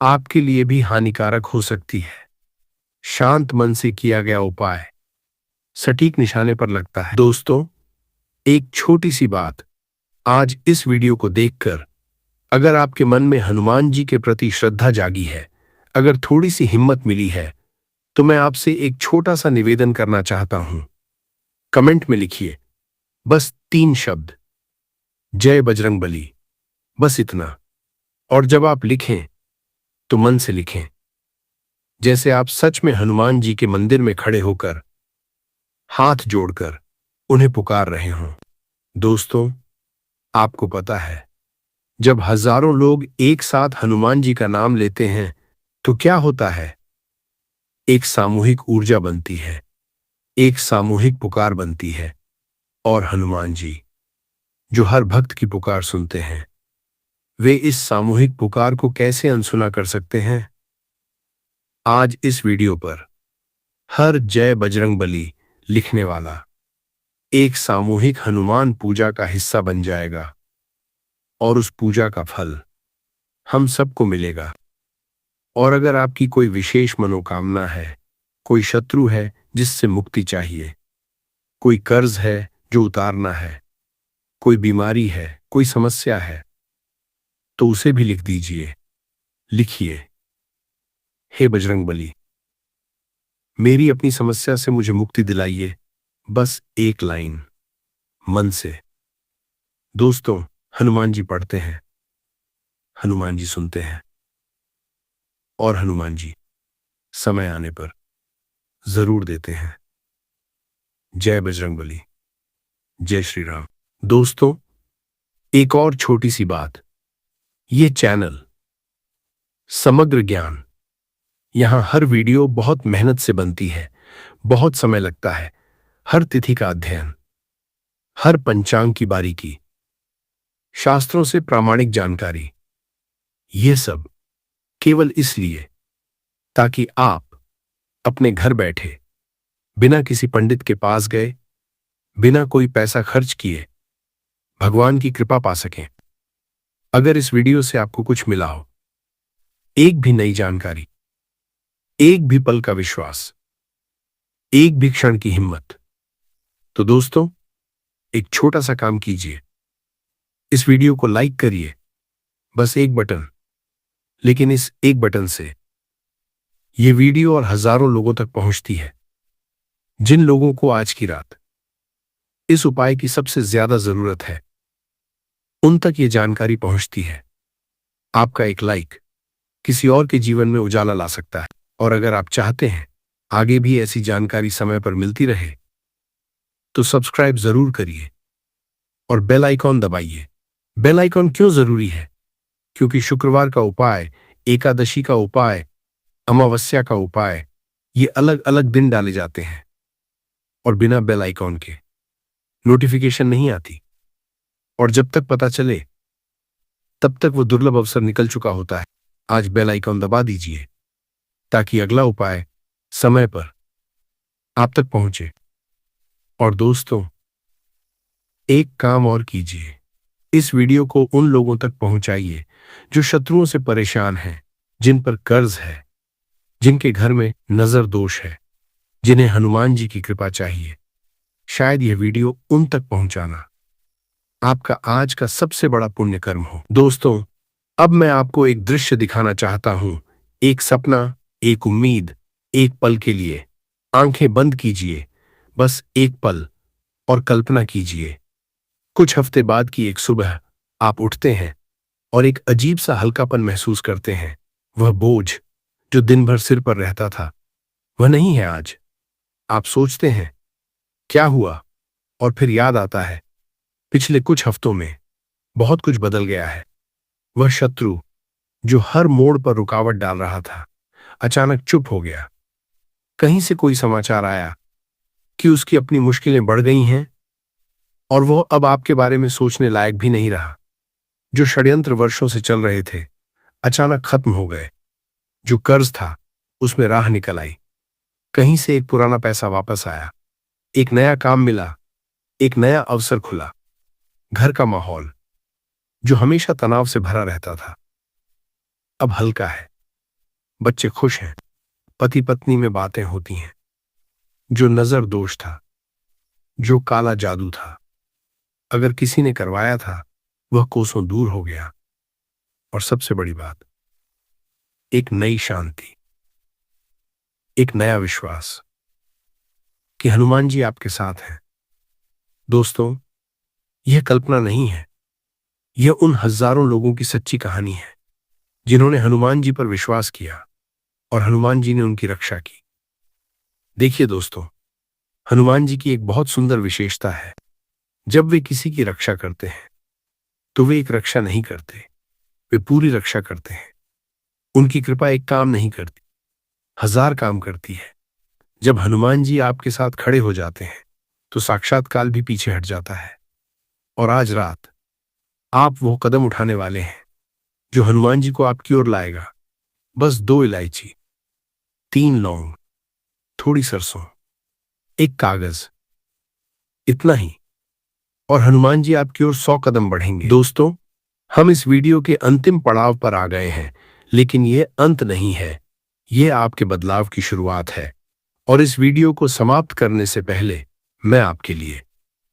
आपके लिए भी हानिकारक हो सकती है। शांत मन से किया गया उपाय सटीक निशाने पर लगता है। दोस्तों, एक छोटी सी बात, आज इस वीडियो को देखकर अगर आपके मन में हनुमान जी के प्रति श्रद्धा जागी है, अगर थोड़ी सी हिम्मत मिली है, तो मैं आपसे एक छोटा सा निवेदन करना चाहता हूं। कमेंट में लिखिए बस 3 शब्द, जय बजरंगबली, बस इतना। और जब आप लिखें तो मन से लिखें, जैसे आप सच में हनुमान जी के मंदिर में खड़े होकर हाथ जोड़कर उन्हें पुकार रहे हों। दोस्तों, आपको पता है, जब हजारों लोग एक साथ हनुमान जी का नाम लेते हैं तो क्या होता है? एक सामूहिक ऊर्जा बनती है, एक सामूहिक पुकार बनती है। और हनुमान जी, जो हर भक्त की पुकार सुनते हैं, वे इस सामूहिक पुकार को कैसे अनसुना कर सकते हैं? आज इस वीडियो पर हर जय बजरंगबली लिखने वाला एक सामूहिक हनुमान पूजा का हिस्सा बन जाएगा और उस पूजा का फल हम सबको मिलेगा। और अगर आपकी कोई विशेष मनोकामना है, कोई शत्रु है जिससे मुक्ति चाहिए, कोई कर्ज है जो उतारना है, कोई बीमारी है, कोई समस्या है, तो उसे भी लिख दीजिए। लिखिए, हे बजरंगबली, मेरी अपनी समस्या से मुझे मुक्ति दिलाइए। बस एक लाइन मन से। दोस्तों, हनुमान जी पढ़ते हैं, हनुमान जी सुनते हैं और हनुमान जी समय आने पर जरूर देते हैं। जय बजरंगबली, जय श्री राम। दोस्तों, एक और छोटी सी बात, ये चैनल समग्र ज्ञान, यहां हर वीडियो बहुत मेहनत से बनती है, बहुत समय लगता है। हर तिथि का अध्ययन, हर पंचांग की बारीकी, शास्त्रों से प्रामाणिक जानकारी, ये सब केवल इसलिए ताकि आप अपने घर बैठे, बिना किसी पंडित के पास गए, बिना कोई पैसा खर्च किए, भगवान की कृपा पा सकें। अगर इस वीडियो से आपको कुछ मिला हो, एक भी नई जानकारी, एक भी पल का विश्वास, एक भी क्षण की हिम्मत, तो दोस्तों, एक छोटा सा काम कीजिए। इस वीडियो को लाइक करिए, बस एक बटन। लेकिन इस एक बटन से यह वीडियो और हजारों लोगों तक पहुंचती है, जिन लोगों को आज की रात इस उपाय की सबसे ज्यादा जरूरत है, उन तक यह जानकारी पहुंचती है। आपका एक लाइक किसी और के जीवन में उजाला ला सकता है। और अगर आप चाहते हैं आगे भी ऐसी जानकारी समय पर मिलती रहे, तो सब्सक्राइब जरूर करिए और बेल आइकॉन दबाइए। बेल आइकॉन क्यों जरूरी है? क्योंकि शुक्रवार का उपाय, एकादशी का उपाय, अमावस्या का उपाय, ये अलग अलग दिन डाले जाते हैं और बिना बेल आइकॉन के नोटिफिकेशन नहीं आती। और जब तक पता चले तब तक वो दुर्लभ अवसर निकल चुका होता है। आज बेल आइकॉन दबा दीजिए ताकि अगला उपाय समय पर आप तक पहुंचे। और दोस्तों, एक काम और कीजिए, इस वीडियो को उन लोगों तक पहुंचाइए जो शत्रुओं से परेशान हैं, जिन पर कर्ज है, जिनके घर में नजर दोष है, जिन्हें हनुमान जी की कृपा चाहिए। शायद यह वीडियो उन तक पहुंचाना आपका आज का सबसे बड़ा पुण्य कर्म हो। दोस्तों, अब मैं आपको एक दृश्य दिखाना चाहता हूं, एक सपना, एक उम्मीद, एक पल के लिए। आंखें बंद कीजिए, बस एक पल, और कल्पना कीजिए, कुछ हफ्ते बाद की एक सुबह आप उठते हैं और एक अजीब सा हल्कापन महसूस करते हैं। वह बोझ जो दिन भर सिर पर रहता था, वह नहीं है आज। आप सोचते हैं क्या हुआ, और फिर याद आता है पिछले कुछ हफ्तों में बहुत कुछ बदल गया है। वह शत्रु जो हर मोड़ पर रुकावट डाल रहा था, अचानक चुप हो गया। कहीं से कोई समाचार आया कि उसकी अपनी मुश्किलें बढ़ गई हैं और वह अब आपके बारे में सोचने लायक भी नहीं रहा। जो षड्यंत्र वर्षों से चल रहे थे, अचानक खत्म हो गए। जो कर्ज था, उसमें राह निकल आई। कहीं से एक पुराना पैसा वापस आया, एक नया काम मिला, एक नया अवसर खुला। घर का माहौल जो हमेशा तनाव से भरा रहता था, अब हल्का है। बच्चे खुश हैं, पति पत्नी में बातें होती हैं। जो नजर दोष था, जो काला जादू था, अगर किसी ने करवाया था, वह कोसों दूर हो गया। और सबसे बड़ी बात, एक नई शांति, एक नया विश्वास कि हनुमान जी आपके साथ हैं। दोस्तों, यह कल्पना नहीं है, यह उन हजारों लोगों की सच्ची कहानी है जिन्होंने हनुमान जी पर विश्वास किया और हनुमान जी ने उनकी रक्षा की। देखिए दोस्तों, हनुमान जी की एक बहुत सुंदर विशेषता है। जब वे किसी की रक्षा करते हैं, तो वे एक रक्षा नहीं करते, वे पूरी रक्षा करते हैं। उनकी कृपा एक काम नहीं करती, हजार काम करती है। जब हनुमान जी आपके साथ खड़े हो जाते हैं, तो साक्षात काल भी पीछे हट जाता है। और आज रात आप वो कदम उठाने वाले हैं जो हनुमान जी को आपकी ओर लाएगा। बस 2 इलायची, 3 लौंग, थोड़ी सरसों, एक कागज इतना ही, और हनुमान जी आपकी ओर 100 कदम बढ़ेंगे। दोस्तों, हम इस वीडियो के अंतिम पड़ाव पर आ गए हैं, लेकिन यह अंत नहीं है, यह आपके बदलाव की शुरुआत है। और इस वीडियो को समाप्त करने से पहले मैं आपके लिए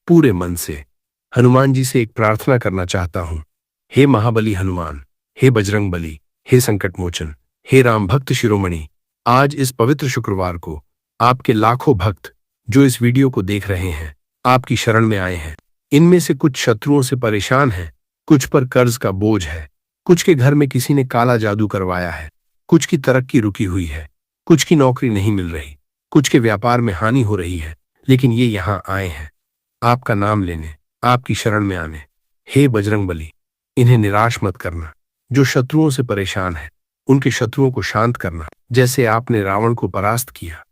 पूरे मन से हनुमान जी से एक प्रार्थना करना चाहता हूं। हे महाबली हनुमान, हे बजरंग बली, हे संकट मोचन, हे राम भक्त शिरोमणि, आज इस पवित्र शुक्रवार को आपके लाखों भक्त जो इस वीडियो को देख रहे हैं आपकी शरण में आए हैं। इनमें से कुछ शत्रुओं से परेशान हैं, कुछ पर कर्ज का बोझ है, कुछ के घर में किसी ने काला जादू करवाया है, कुछ की तरक्की रुकी हुई है, कुछ की नौकरी नहीं मिल रही, कुछ के व्यापार में हानि हो रही है, लेकिन ये यहां आए हैं आपका नाम लेने, आपकी शरण में आने। हे बजरंग बली, इन्हें निराश मत करना। जो शत्रुओं से परेशान है उनके शत्रुओं को शांत करना। जैसे आपने रावण को परास्त किया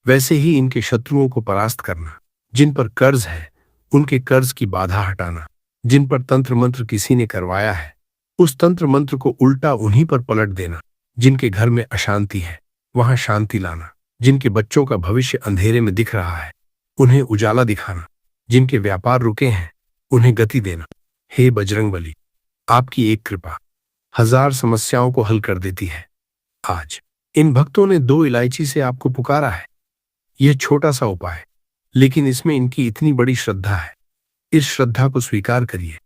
वैसे ही इनके शत्रुओं को परास्त करना। जिन पर कर्ज है उनके कर्ज की बाधा हटाना। जिन पर तंत्र मंत्र किसी ने करवाया है उस तंत्र मंत्र को उल्टा उन्हीं पर पलट देना। जिनके घर में अशांति है वहां शांति लाना। जिनके बच्चों का भविष्य अंधेरे में दिख रहा है उन्हें उजाला दिखाना। जिनके व्यापार रुके हैं उन्हें गति देना। हे बजरंग बली, आपकी एक कृपा 1000 समस्याओं को हल कर देती है। आज इन भक्तों ने 2 इलायची से आपको पुकारा है। यह छोटा सा उपाय, लेकिन इसमें इनकी इतनी बड़ी श्रद्धा है। इस श्रद्धा को स्वीकार करिए,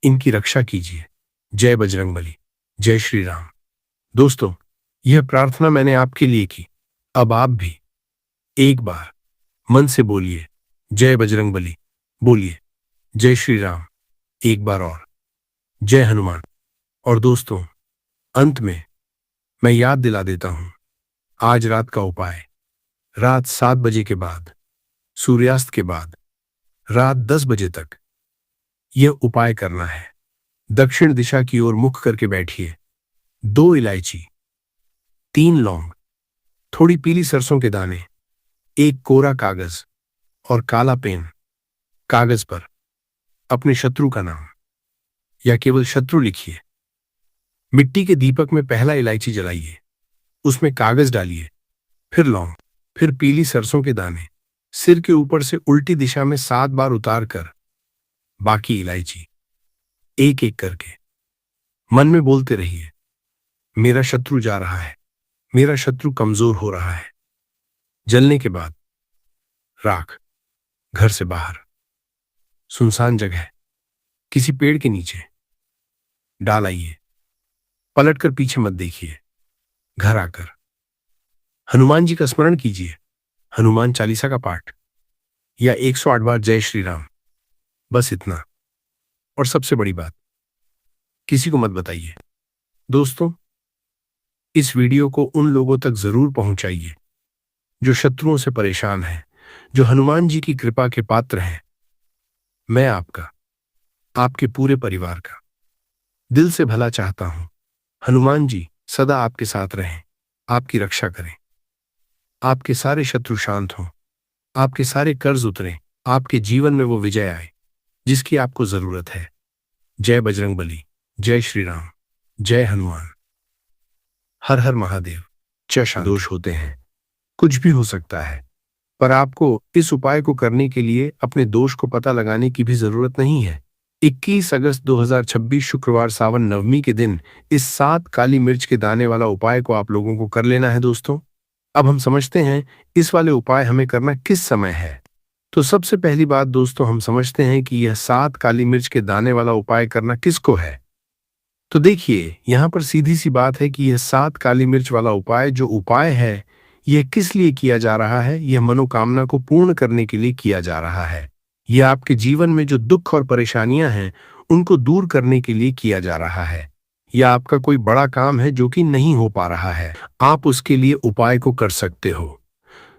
इनकी रक्षा कीजिए। जय बजरंग बली, जय श्री राम। दोस्तों, यह प्रार्थना मैंने आपके लिए की। अब आप भी एक बार मन से बोलिए जय बजरंग बली, बोलिए जय श्री राम, एक बार और जय हनुमान। और दोस्तों, अंत में मैं याद दिला देता हूं, आज रात का उपाय रात 7 बजे के बाद, सूर्यास्त के बाद रात 10 बजे तक यह उपाय करना है। दक्षिण दिशा की ओर मुख करके बैठिए। 2 इलायची, 3 लौंग, थोड़ी पीली सरसों के दाने, एक कोरा कागज और काला पेन। कागज पर अपने शत्रु का नाम या केवल शत्रु लिखिए। मिट्टी के दीपक में पहला इलायची जलाइए, उसमें कागज डालिए, फिर लौंग, फिर पीली सरसों के दाने। सिर के ऊपर से उल्टी दिशा में 7 बार उतार कर बाकी इलायची एक एक करके मन में बोलते रहिए, मेरा शत्रु जा रहा है, मेरा शत्रु कमजोर हो रहा है। जलने के बाद राख घर से बाहर सुनसान जगह किसी पेड़ के नीचे डाल आइए। पलटकर पीछे मत देखिए। घर आकर हनुमान जी का स्मरण कीजिए, हनुमान चालीसा का पाठ या 108 बार जय श्री राम। बस इतना। और सबसे बड़ी बात, किसी को मत बताइए। दोस्तों, इस वीडियो को उन लोगों तक जरूर पहुंचाइए जो शत्रुओं से परेशान हैं, जो हनुमान जी की कृपा के पात्र हैं। मैं आपका, आपके पूरे परिवार का दिल से भला चाहता हूं। हनुमान जी सदा आपके साथ रहें, आपकी रक्षा करें, आपके सारे शत्रु शांत हों, आपके सारे कर्ज उतरें, आपके जीवन में वो विजय आए जिसकी आपको जरूरत है। जय बजरंग बली, जय श्री राम, जय हनुमान। हर हर महादेव। दोष होते हैं, कुछ भी हो सकता है, पर आपको इस उपाय को करने के लिए अपने दोष को पता लगाने की भी जरूरत नहीं है। 21 अगस्त 2026 शुक्रवार सावन नवमी के दिन इस 7 काली मिर्च के दाने वाला उपाय को आप लोगों को कर लेना है। दोस्तों, अब हम समझते हैं इस वाले उपाय हमें करना किस समय है। तो सबसे पहली बात दोस्तों, हम समझते हैं कि यह 7 काली मिर्च के दाने वाला उपाय करना किसको है। तो देखिए, यहां पर सीधी सी बात है कि यह 7 काली मिर्च वाला उपाय जो उपाय है यह किस लिए किया जा रहा है। यह मनोकामना को पूर्ण करने के लिए किया जा रहा है। यह आपके जीवन में जो दुख और परेशानियां हैं उनको दूर करने के लिए किया जा रहा है। यह आपका कोई बड़ा काम है जो कि नहीं हो पा रहा है, आप उसके लिए उपाय को कर सकते हो।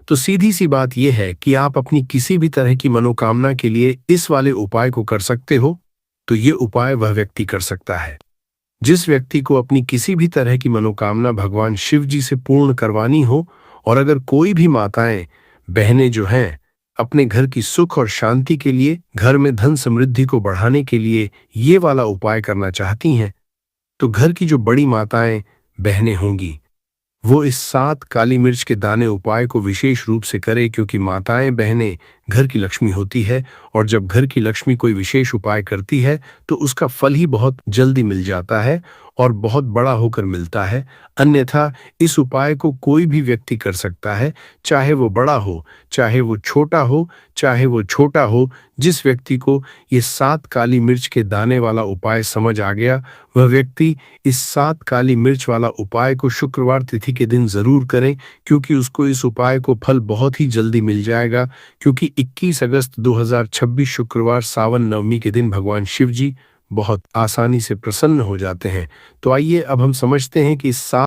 तो सीधी सी बात यह है कि आप अपनी किसी भी तरह की मनोकामना के लिए इस वाले उपाय को कर सकते हो। तो ये उपाय वह व्यक्ति कर सकता है जिस व्यक्ति को अपनी किसी भी तरह की मनोकामना भगवान शिव जी से पूर्ण करवानी हो। और अगर कोई भी माताएं बहनें जो हैं अपने घर की सुख और शांति के लिए, घर में धन समृद्धि को बढ़ाने के लिए ये वाला उपाय करना चाहती हैं, तो घर की जो बड़ी माताएं बहनें होंगी वो इस 7 काली मिर्च के दाने उपाय को विशेष रूप से करे, क्योंकि माताएं बहनें घर की लक्ष्मी होती है, और जब घर की लक्ष्मी कोई विशेष उपाय करती है तो उसका फल ही बहुत जल्दी मिल जाता है और बहुत बड़ा होकर मिलता है। अन्यथा इस उपाय को कोई भी व्यक्ति कर सकता है, चाहे वो बड़ा हो, चाहे वो छोटा हो, चाहे वो छोटा हो। जिस व्यक्ति को ये 7 काली मिर्च के दाने वाला उपाय समझ आ गया, वह व्यक्ति इस 7 काली मिर्च वाला उपाय को शुक्रवार तिथि के दिन जरूर करें, क्योंकि उसको इस उपाय को फल बहुत ही जल्दी मिल जाएगा। क्योंकि 21 अगस्त 2026 शुक्रवार सावन नवमी के दिन भगवान शिव जी बहुत आसानी से प्रसन्न हो जाते हैं। तो आइए अब हम समझते हैं कि इस